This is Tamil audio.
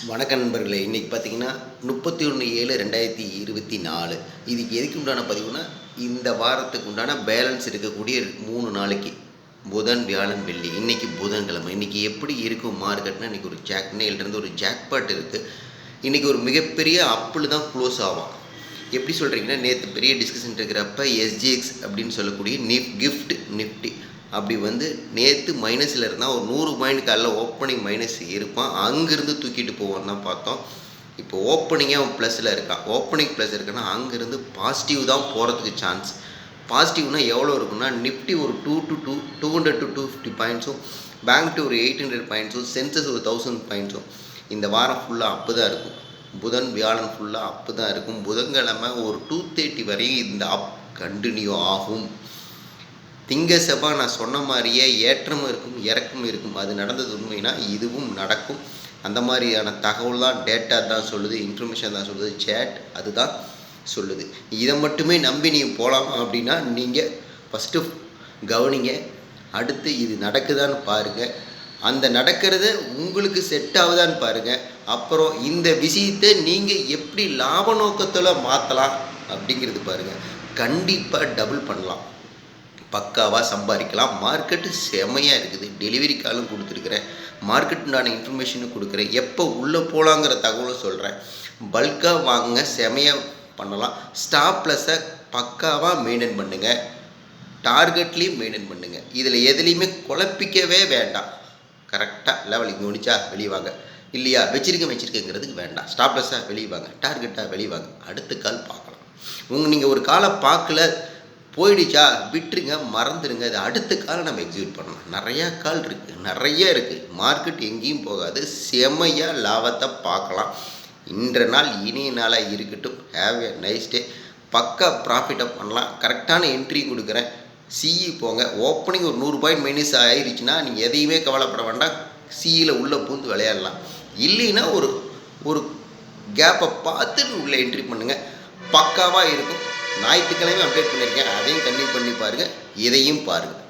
வணக்கம் நண்பர்களே. இன்றைக்கி பார்த்தீங்கன்னா 31/7/2024 இதுக்கு எதுக்கு உண்டான பதிவுனா, இந்த வாரத்துக்கு உண்டான பேலன்ஸ் இருக்கக்கூடிய 3 நாளைக்கு புதன், வியாழன், வெள்ளி. இன்றைக்கி புதன்கிழமை. இன்றைக்கி எப்படி இருக்கும் மார்க்கெட்னா, இன்றைக்கி ஒரு இன்னையிலிருந்து ஒரு ஜாக்பாட் இருக்குது. இன்றைக்கி ஒரு மிகப்பெரிய அப்பில் தான் க்ளோஸ் ஆகும். எப்படி சொல்கிறீங்கன்னா, நேற்று பெரிய டிஸ்கஷன் இருக்கிறப்ப எஸ்ஜிஎக்ஸ் அப்படின்னு சொல்லக்கூடிய நிஃப்டி அப்படி நேற்று மைனஸில் இருந்தால் ஒரு 100 பாயிண்ட் காலைல ஓப்பனிங் மைனஸ் இருப்பான், அங்கேருந்து தூக்கிட்டு போவான்னு தான் பார்த்தோம். இப்போ ஓப்பனிங்கே அவன் ப்ளஸில் இருக்கான். ஓப்பனிங் ப்ளஸ் இருக்குன்னா அங்கேருந்து பாசிட்டிவ் தான் போகிறதுக்கு சான்ஸ். பாசிட்டிவ்னா எவ்வளோ இருக்குன்னா, நிஃப்டி ஒரு 200 to 250 பாயிண்ட்ஸும், பேங்க் நிஃப்டி ஒரு 800 பாயிண்ட்ஸும், சென்சஸ் ஒரு 1000 பாயிண்ட்ஸும் இந்த வாரம் ஃபுல்லாக அப்பு தான் இருக்கும். புதன் வியாழன் ஃபுல்லாக அப்பு தான் இருக்கும். புதன்கிழமை ஒரு 230 வரையும் இந்த அப் கண்டினியூ ஆகும். செவ்வாய் நான் சொன்ன மாதிரியே ஏற்றமும் இருக்கும், இறக்கமும் இருக்கும். அது நடந்தது உண்மைனா இதுவும் நடக்கும். அந்த மாதிரியான தகவல் தான், டேட்டா தான் சொல்லுது, இன்ஃபர்மேஷன் தான் சொல்லுது, சேட் அதுதான் சொல்லுது. இதை மட்டுமே நம்பி நீங்கள் போகலாம் அப்படின்னா, நீங்கள் ஃபஸ்ட்டு கவனிங்க. அடுத்து இது நடக்குதான்னு பாருங்கள். அந்த நடக்கிறது உங்களுக்கு செட் ஆகுதான்னு பாருங்கள். அப்புறம் இந்த விஷயத்தை நீங்கள் எப்படி லாப நோக்கத்தில் மாற்றலாம் அப்படிங்கிறது பாருங்கள். கண்டிப்பாக டபுள் பண்ணலாம், பக்காவாக சம்பாதிக்கலாம். மார்க்கெட்டு செமையாக இருக்குது. டெலிவரி காலும் கொடுத்துருக்குறேன், மார்க்கெட்டுண்டான இன்ஃபர்மேஷனும் கொடுக்குறேன், எப்போ உள்ளே போகலாங்கிற தகவலும் சொல்கிறேன். பல்காக வாங்க, செமையாக பண்ணலாம். ஸ்டாப் ப்ளஸை பக்காவாக மெயின்டைன் பண்ணுங்கள், டார்கெட்லேயும் மெயின்டைன் பண்ணுங்கள். இதில் எதுலேயுமே குழப்பிக்கவே வேண்டாம். கரெக்டாக லெவல் இங்கே முடிச்சா வெளியே வாங்க, இல்லையா வச்சுருக்கேங்கிறதுக்கு வேண்டாம். ஸ்டாப் ப்ளஸ்ஸாக வெளியே வாங்க, டார்கெட்டாக வெளியே வாங்க. அடுத்த கால் பார்க்கலாம். நீங்கள் ஒரு காலை பார்க்கல போயிடுச்சா விட்டுருங்க, மறந்துடுங்க. அது அடுத்த காலை நம்ம எக்ஸிக்யூட் பண்ணலாம். நிறையா கால் இருக்குது, நிறைய இருக்குது. மார்க்கெட் எங்கேயும் போகாது. செம்மையாக லாபத்தை பார்க்கலாம். இன்றைய நாள் இனிய நாளாக இருக்கட்டும். Have a nice day. பக்கா ப்ராஃபிட்டை பண்ணலாம். கரெக்டான என்ட்ரி கொடுக்குறேன். சிஇ போங்க. ஓப்பனிங் ஒரு 100 பாயிண்ட் மைனஸ் ஆயிடுச்சுன்னா நீங்கள் எதையுமே கவலைப்பட வேண்டாம். சிஇயில் உள்ளே பூந்து விளையாடலாம். இல்லைன்னா ஒரு கேப்பை பார்த்துட்டு உள்ளே என்ட்ரி பண்ணுங்கள். பக்காவாக இருக்கும். ஞாயிற்றுக்கிழமை அப்டேட் பண்ணியிருக்கேன், அதையும் கண்டினியூ பண்ணி பாருங்கள். இதையும் பாருங்கள்.